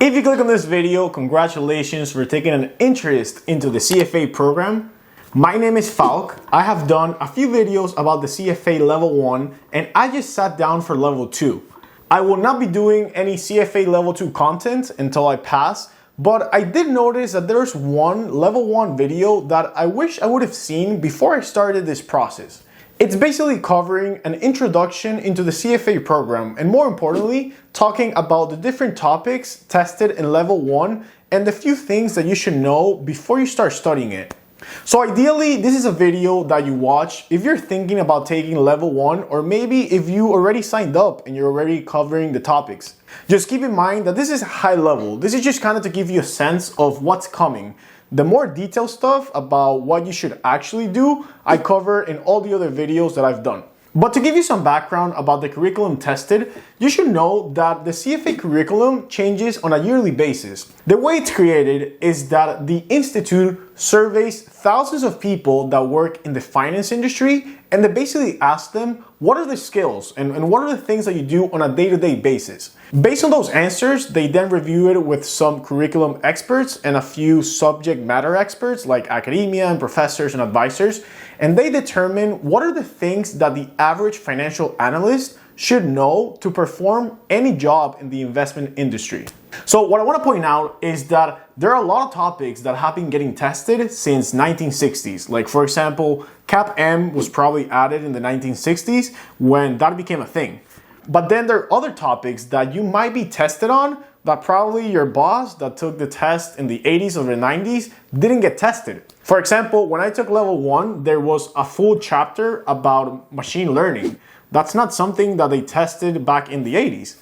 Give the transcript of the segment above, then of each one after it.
If you click on this video, congratulations for taking an interest into the CFA program. My name is Falc. I have done a few videos about the CFA Level 1 and I just sat down for Level 2. I will not be doing any CFA Level 2 content until I pass, but I did notice that there's one Level 1 video that I wish I would have seen before I started this process. It's basically covering an introduction into the CFA program and more importantly, talking about the different topics tested in Level 1 and the few things that you should know before you start studying it. So ideally, this is a video that you watch if you're thinking about taking Level 1 or maybe if you already signed up and you're already covering the topics. Just keep in mind that this is high level. This is just kind of to give you a sense of what's coming. The more detailed stuff about what you should actually do, I cover in all the other videos that I've done. But to give you some background about the curriculum tested, you should know that the CFA curriculum changes on a yearly basis. The way it's created is that the institute surveys thousands of people that work in the finance industry and they basically ask them what are the skills and what are the things that you do on a day-to-day basis. Based on those answers, they then review it with some curriculum experts and a few subject matter experts like academia and professors and advisors, and they determine what are the things that the average financial analyst should know to perform any job in the investment industry. So what I want to point out is that there are a lot of topics that have been getting tested since 1960s. Like for example, CAP-M was probably added in the 1960s when that became a thing. But then there are other topics that you might be tested on that probably your boss that took the test in the 80s or the 90s didn't get tested. For example, when I took Level 1, there was a full chapter about machine learning. That's not something that they tested back in the 80s.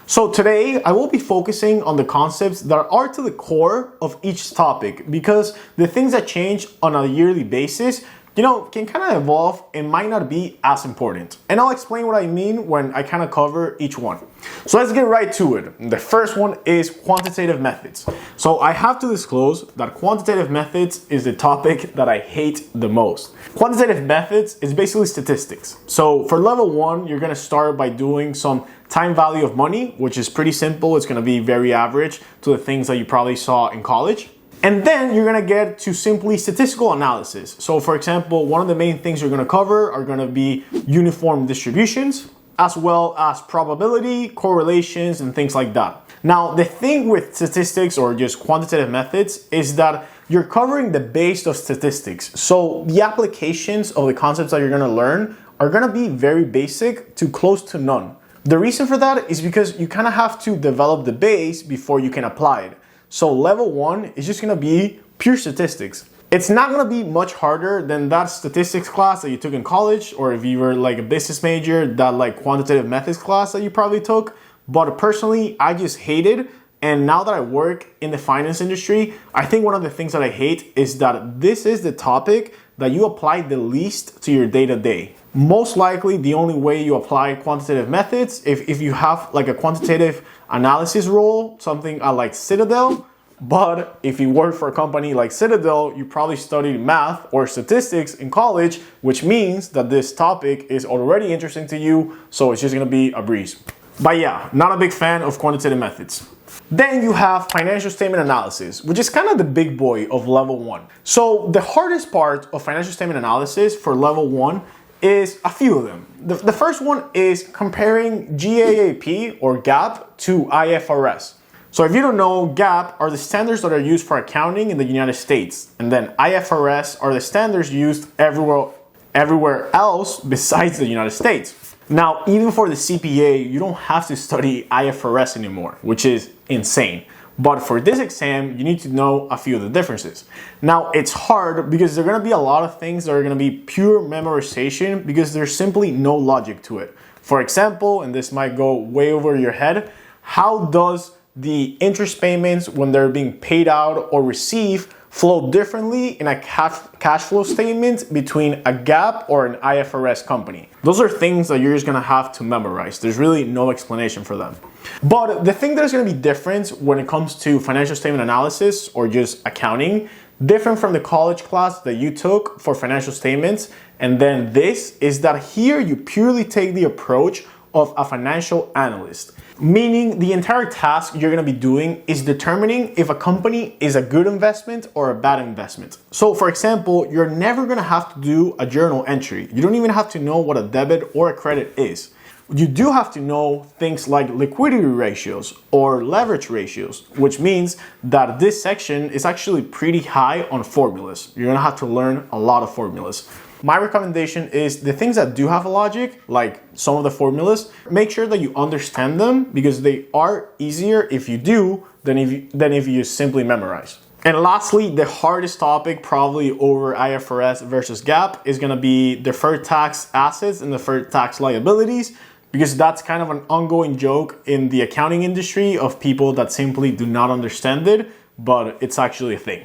So today, I will be focusing on the concepts that are to the core of each topic because the things that change on a yearly basis can kind of evolve and might not be as important. And I'll explain what I mean when I kind of cover each one. So let's get right to it. The first one is quantitative methods. So I have to disclose that quantitative methods is the topic that I hate the most. Quantitative methods is basically statistics. So for Level 1, you're going to start by doing some time value of money, which is pretty simple. It's going to be very average to the things that you probably saw in college. And then you're gonna get to simply statistical analysis. So for example, one of the main things you're gonna cover are gonna be uniform distributions, as well as probability, correlations, and things like that. Now, the thing with statistics or just quantitative methods is that you're covering the base of statistics. So the applications of the concepts that you're gonna learn are gonna be very basic to close to none. The reason for that is because you kind of have to develop the base before you can apply it. So Level 1 is just gonna be pure statistics. It's not gonna be much harder than that statistics class that you took in college, or if you were like a business major, that like quantitative methods class that you probably took. But personally, I just hate it. And now that I work in the finance industry, I think one of the things that I hate is that this is the topic that you apply the least to your day-to-day. Most likely, the only way you apply quantitative methods, if you have like a quantitative analysis role, something like Citadel, but if you work for a company like Citadel, you probably studied math or statistics in college, which means that this topic is already interesting to you, so it's just gonna be a breeze. But yeah, not a big fan of quantitative methods. Then you have financial statement analysis, which is kind of the big boy of Level 1. So the hardest part of financial statement analysis for Level 1 is a few of them. The first one is comparing GAAP or GAAP to IFRS. So if you don't know, GAAP are the standards that are used for accounting in the United States, and then IFRS are the standards used everywhere else besides the United States. Now, even for the CPA, you don't have to study IFRS anymore, which is insane. But for this exam, you need to know a few of the differences. Now, it's hard because there are gonna be a lot of things that are gonna be pure memorization because there's simply no logic to it. For example, and this might go way over your head, how does the interest payments when they're being paid out or received flow differently in a cash flow statement between a GAAP or an IFRS company? Those are things that you're just gonna have to memorize. There's really no explanation for them. But the thing that is gonna be different when it comes to financial statement analysis or just accounting, different from the college class that you took for financial statements, and then this is that here you purely take the approach of a financial analyst. Meaning the entire task you're gonna be doing is determining if a company is a good investment or a bad investment. So for example, you're never gonna have to do a journal entry. You don't even have to know what a debit or a credit is. You do have to know things like liquidity ratios or leverage ratios, which means that this section is actually pretty high on formulas. You're gonna have to learn a lot of formulas. My recommendation is the things that do have a logic, like some of the formulas, make sure that you understand them because they are easier if you do than if you simply memorize. And lastly, the hardest topic probably over IFRS versus GAAP is gonna be deferred tax assets and deferred tax liabilities, because that's kind of an ongoing joke in the accounting industry of people that simply do not understand it, but it's actually a thing.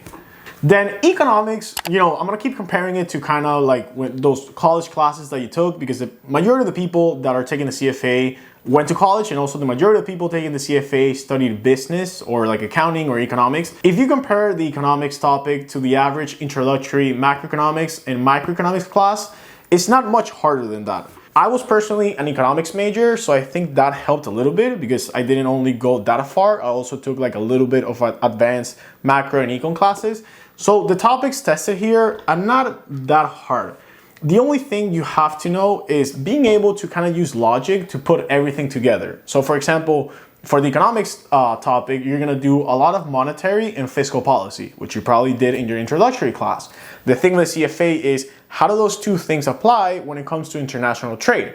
Then economics, I'm gonna keep comparing it to kind of like those college classes that you took, because the majority of the people that are taking the CFA went to college, and also the majority of people taking the CFA studied business or like accounting or economics. If you compare the economics topic to the average introductory macroeconomics and microeconomics class, it's not much harder than that. I was personally an economics major, so I think that helped a little bit because I didn't only go that far, I also took like a little bit of advanced macro and econ classes. So the topics tested here are not that hard. The only thing you have to know is being able to kind of use logic to put everything together. So for example, for the economics topic, you're gonna do a lot of monetary and fiscal policy, which you probably did in your introductory class. The thing with CFA is how do those two things apply when it comes to international trade?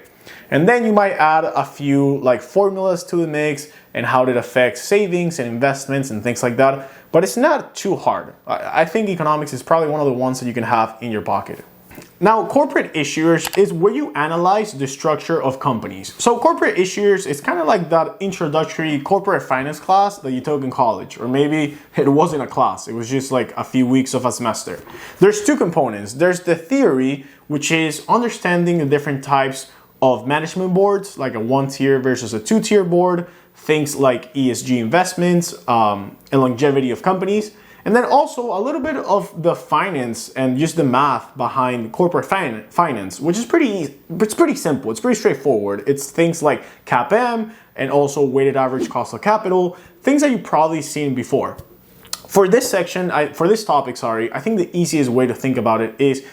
And then you might add a few like formulas to the mix and how it affects savings and investments and things like that. But it's not too hard. I think economics is probably one of the ones that you can have in your pocket. Now, corporate issuers is where you analyze the structure of companies. So corporate issuers is kind of like that introductory corporate finance class that you took in college, or maybe it wasn't a class, it was just like a few weeks of a semester. There's two components. There's the theory, which is understanding the different types of management boards, like a 1-tier versus a 2-tier board, things like ESG investments, and longevity of companies. And then also a little bit of the finance and just the math behind corporate finance, which is it's pretty simple. It's pretty straightforward. It's things like CAPM and also weighted average cost of capital, things that you've probably seen before. For this section, for this topic, I think the easiest way to think about it is,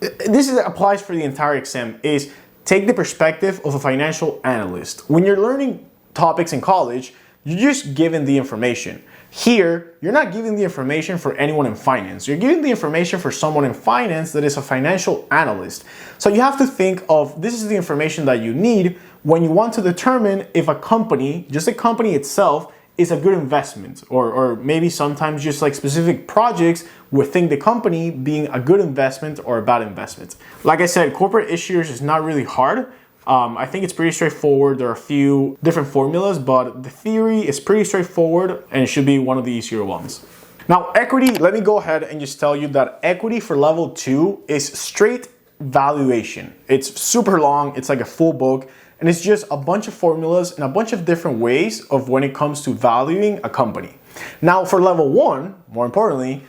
applies for the entire exam, is take the perspective of a financial analyst. When you're learning topics in college, you're just given the information. Here, you're not giving the information for anyone in finance. You're giving the information for someone in finance that is a financial analyst. So you have to think of this is the information that you need when you want to determine if a company, just the company itself, is a good investment, or maybe sometimes just like specific projects within the company being a good investment or a bad investment. Like I said, corporate issuers is not really hard. I think it's pretty straightforward. There are a few different formulas, but the theory is pretty straightforward and it should be one of the easier ones. Now, equity, let me go ahead and just tell you that equity for level 2 is straight valuation. It's super long, it's like a full book, and it's just a bunch of formulas and a bunch of different ways of when it comes to valuing a company. Now, for level 1, more importantly,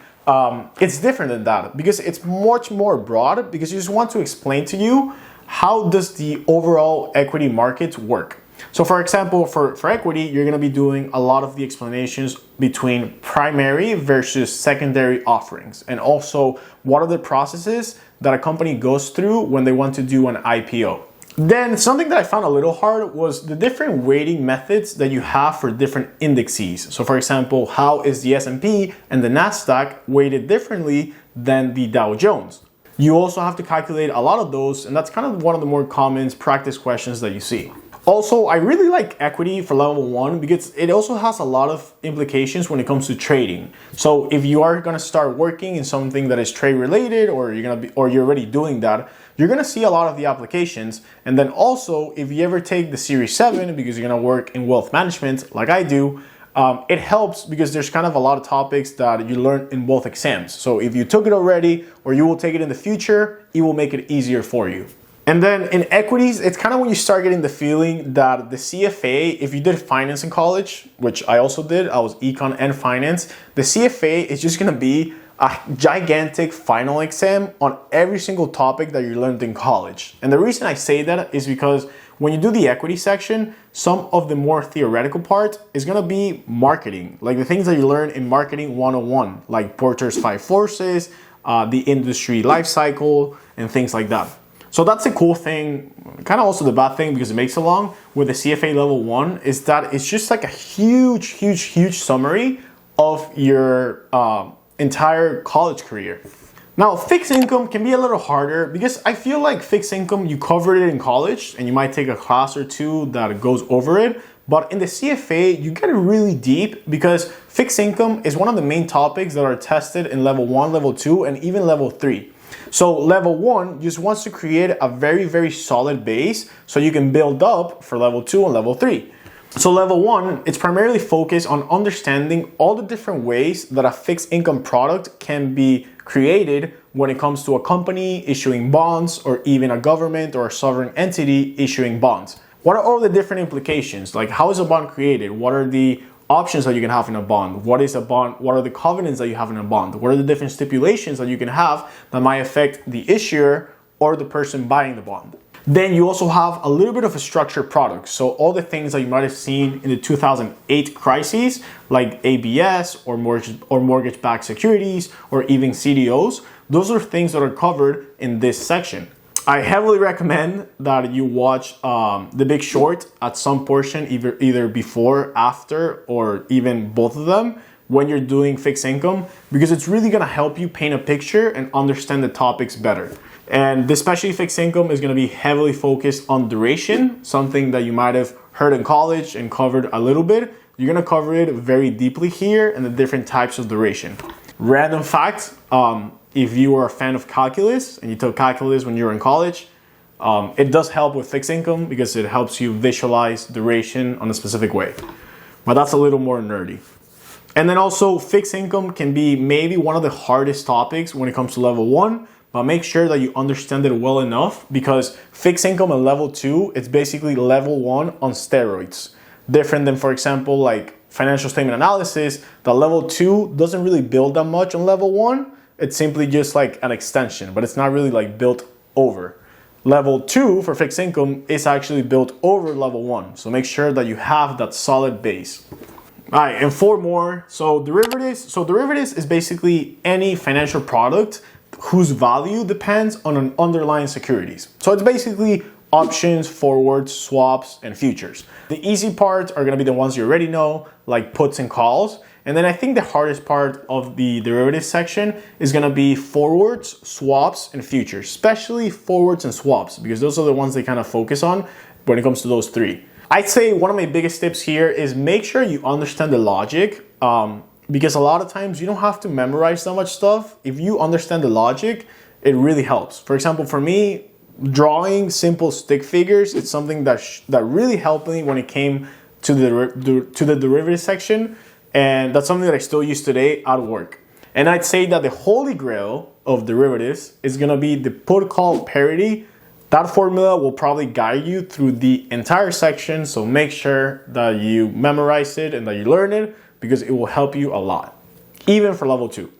it's different than that because it's much more broad, because you just want to explain to you how does the overall equity market work. So for example, for equity, you're gonna be doing a lot of the explanations between primary versus secondary offerings, and also what are the processes that a company goes through when they want to do an IPO. Then something that I found a little hard was the different weighting methods that you have for different indexes. So for example, how is the S&P and the NASDAQ weighted differently than the Dow Jones? You also have to calculate a lot of those, and that's kind of one of the more common practice questions that you see. Also, I really like equity for level 1 because it also has a lot of implications when it comes to trading. So if you are going to start working in something that is trade related, or you're already doing that, you're going to see a lot of the applications. And then also, if you ever take the Series 7, because you're going to work in wealth management like I do, it helps because there's kind of a lot of topics that you learn in both exams. So if you took it already or you will take it in the future, it will make it easier for you. And then in equities, it's kind of when you start getting the feeling that the CFA, if you did finance in college, which I also did, I was econ and finance, the CFA is just gonna be a gigantic final exam on every single topic that you learned in college. And the reason I say that is because When you do the equity section, some of the more theoretical part is gonna be marketing, like the things that you learn in marketing 101, like Porter's 5 forces, the industry life cycle, and things like that. So that's the cool thing, kind of also the bad thing because it makes it long with the CFA level 1 is that it's just like a huge summary of your entire college career. Now, fixed income can be a little harder because I feel like fixed income, you covered it in college and you might take a class or two that goes over it. But in the CFA, you get it really deep because fixed income is one of the main topics that are tested in level 1, level 2, and even level 3. So level 1 just wants to create a very solid base so you can build up for level 2 and level 3. So level 1, it's primarily focused on understanding all the different ways that a fixed income product can be created when it comes to a company issuing bonds or even a government or a sovereign entity issuing bonds. What are all the different implications? Like, how is a bond created? What are the options that you can have in a bond? What is a bond? What are the covenants that you have in a bond? What are the different stipulations that you can have that might affect the issuer or the person buying the bond? Then you also have a little bit of a structured product. So all the things that you might have seen in the 2008 crises, like ABS or mortgage-backed securities or even CDOs, those are things that are covered in this section. I heavily recommend that you watch The Big Short at some portion, either before, after, or even both of them when you're doing fixed income, because it's really gonna help you paint a picture and understand the topics better. And especially fixed income is gonna be heavily focused on duration, something that you might have heard in college and covered a little bit. You're gonna cover it very deeply here and the different types of duration. Random fact, if you are a fan of calculus and you took calculus when you were in college, it does help with fixed income because it helps you visualize duration on a specific way. But that's a little more nerdy. And then also fixed income can be maybe one of the hardest topics when it comes to level 1, but make sure that you understand it well enough because fixed income at level 2, it's basically level 1 on steroids. Different than, for example, like financial statement analysis, that level 2 doesn't really build that much on level 1. It's simply just like an extension, but it's not really like built over. Level 2 for fixed income is actually built over level 1. So make sure that you have that solid base. All right, and 4 more. So derivatives. So derivatives is basically any financial product whose value depends on an underlying securities. So it's basically options, forwards, swaps, and futures. The easy parts are gonna be the ones you already know, like puts and calls. And then I think the hardest part of the derivatives section is gonna be forwards, swaps, and futures, especially forwards and swaps, because those are the ones they kind of focus on when it comes to those 3. I'd say one of my biggest tips here is make sure you understand the logic, because a lot of times you don't have to memorize so much stuff. If you understand the logic, it really helps. For example, for me, drawing simple stick figures, it's something that really helped me when it came to the derivative section. And that's something that I still use today at work. And I'd say that the holy grail of derivatives is gonna be the put call parity. That formula will probably guide you through the entire section. So make sure that you memorize it and that you learn it because it will help you a lot, even for level 2.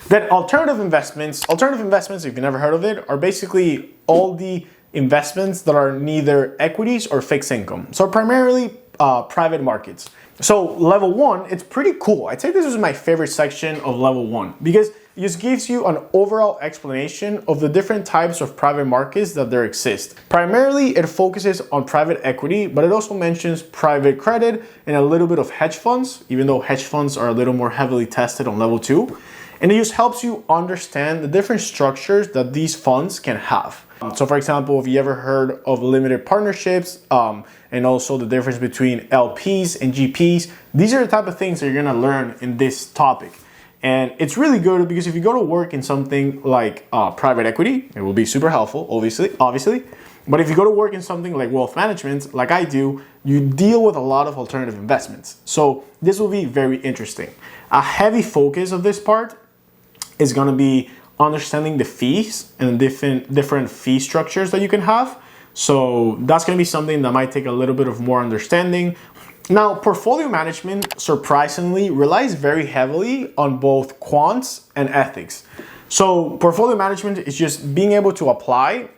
Then alternative investments, if you've never heard of it, are basically all the investments that are neither equities or fixed income. So primarily private markets. So level 1, it's pretty cool. I'd say this is my favorite section of level 1 because it just gives you an overall explanation of the different types of private markets that there exist. Primarily, it focuses on private equity, but it also mentions private credit and a little bit of hedge funds, even though hedge funds are a little more heavily tested on level 2. And it just helps you understand the different structures that these funds can have. So for example, have you ever heard of limited partnerships and also the difference between LPs and GPs? These are the type of things that you're gonna learn in this topic. And it's really good because if you go to work in something like private equity, it will be super helpful, obviously. But if you go to work in something like wealth management, like I do, you deal with a lot of alternative investments. So this will be very interesting. A heavy focus of this part is gonna be understanding the fees and different fee structures that you can have. So that's gonna be something that might take a little bit of more understanding. Now, portfolio management, surprisingly, relies very heavily on both quants and ethics. So portfolio management is just being able to apply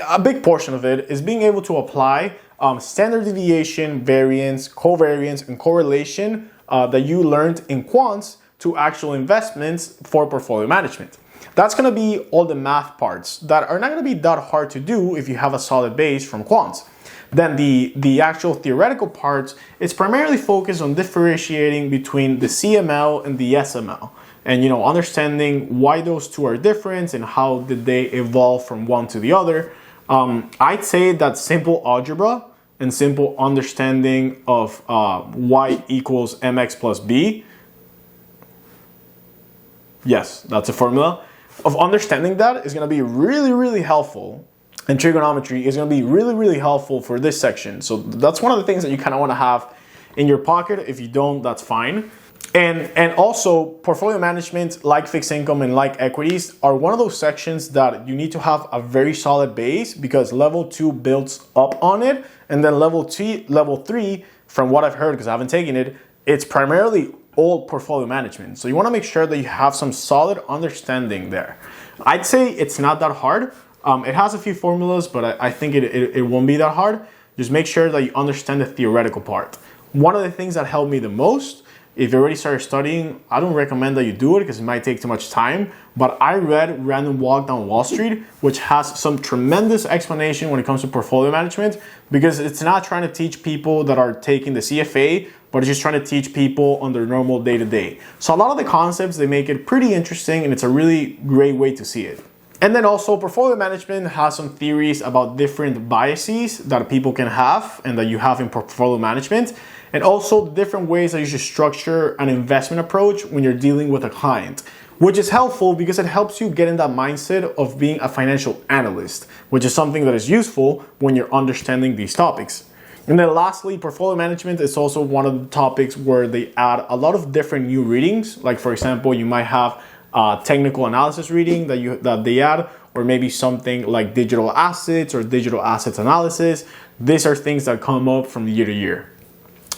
a big portion of it is being able to apply standard deviation, variance, covariance, and correlation that you learned in quants to actual investments for portfolio management. That's going to be all the math parts that are not going to be that hard to do if you have a solid base from quants. Then the actual theoretical parts, it's primarily focused on differentiating between the CML and the SML. And, you know, understanding why those two are different and how did they evolve from one to the other. I'd say that simple algebra and simple understanding of y equals mx plus b. Yes, that's a formula. Of understanding that is going to be really, really helpful. And trigonometry is going to be really, really helpful for this section. So that's one of the things that you kind of want to have in your pocket. If you don't, that's fine. And also portfolio management, like fixed income and like equities, are one of those sections that you need to have a very solid base, because level 2 builds up on it. And then level 3, from what I've heard, because I haven't taken it, it's primarily all portfolio management. So you want to make sure that you have some solid understanding there. I'd say it's not that hard. It has a few formulas, but I think it won't be that hard. Just make sure that you understand the theoretical part. One of the things that helped me the most, if you already started studying, I don't recommend that you do it because it might take too much time, but I read Random Walk Down Wall Street, which has some tremendous explanation when it comes to portfolio management, because it's not trying to teach people that are taking the CFA, but it's just trying to teach people on their normal day-to-day. So a lot of the concepts, they make it pretty interesting, and it's a really great way to see it. And then also portfolio management has some theories about different biases that people can have and that you have in portfolio management, and also different ways that you should structure an investment approach when you're dealing with a client, which is helpful because it helps you get in that mindset of being a financial analyst, which is something that is useful when you're understanding these topics. And then lastly, portfolio management is also one of the topics where they add a lot of different new readings. Like for example, you might have technical analysis reading that they add, or maybe something like digital assets or digital assets analysis. These are things that come up from year to year.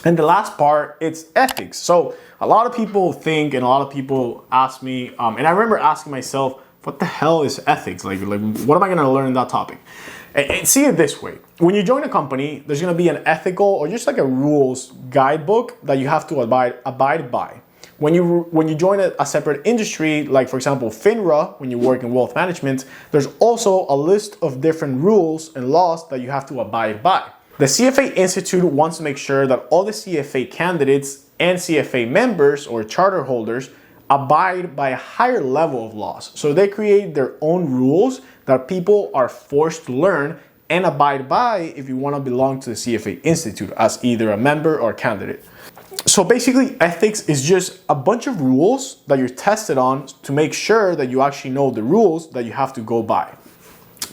And the last part, it's ethics. So a lot of people think, and a lot of people ask me, and I remember asking myself, what the hell is ethics? Like what am I going to learn in that topic? And see it this way. When you join a company, there's going to be an ethical or just like a rules guidebook that you have to abide by. When you join a separate industry, like for example, FINRA, when you work in wealth management, there's also a list of different rules and laws that you have to abide by. The CFA Institute wants to make sure that all the CFA candidates and CFA members or charter holders abide by a higher level of laws. So they create their own rules that people are forced to learn and abide by if you want to belong to the CFA Institute as either a member or candidate. So basically, ethics is just a bunch of rules that you're tested on to make sure that you actually know the rules that you have to go by.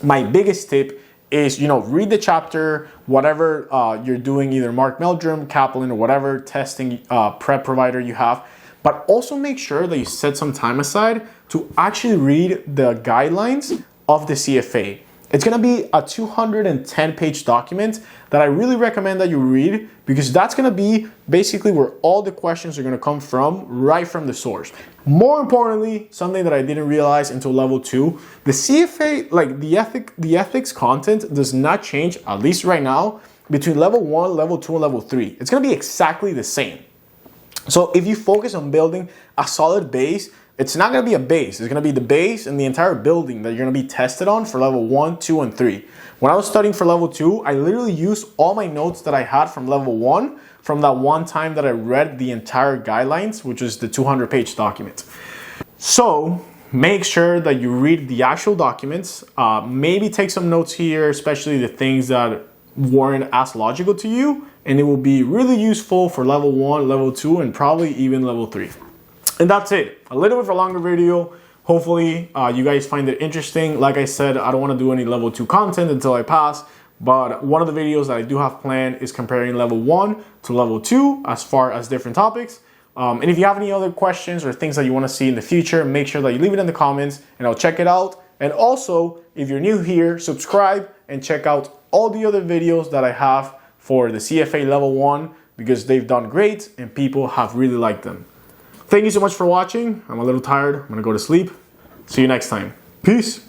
My biggest tip is, read the chapter, whatever you're doing, either Mark Meldrum, Kaplan, or whatever testing prep provider you have. But also make sure that you set some time aside to actually read the guidelines of the CFA. It's going to be a 210-page document that I really recommend that you read, because that's going to be basically where all the questions are going to come from, right from the source. More importantly, something that I didn't realize until level 2, the CFA, like the ethics content does not change, at least right now, between level 1, level 2, and level 3. It's going to be exactly the same. So if you focus on building a solid base, it's not going to be a base. It's going to be the base and the entire building that you're going to be tested on for level 1, 2, and 3. When I was studying for level 2, I literally used all my notes that I had from level 1 from that one time that I read the entire guidelines, which is the 200-page document. So make sure that you read the actual documents. Maybe take some notes here, especially the things that weren't as logical to you, and it will be really useful for level 1, level 2, and probably even level 3. And that's it. A little bit of a longer video. Hopefully you guys find it interesting. Like I said, I don't want to do any level 2 content until I pass, but one of the videos that I do have planned is comparing level 1 to level 2 as far as different topics. And if you have any other questions or things that you want to see in the future, make sure that you leave it in the comments and I'll check it out. And also, if you're new here, subscribe and check out all the other videos that I have for the CFA level 1, because they've done great and people have really liked them. Thank you so much for watching. I'm a little tired. I'm gonna go to sleep. See you next time. Peace.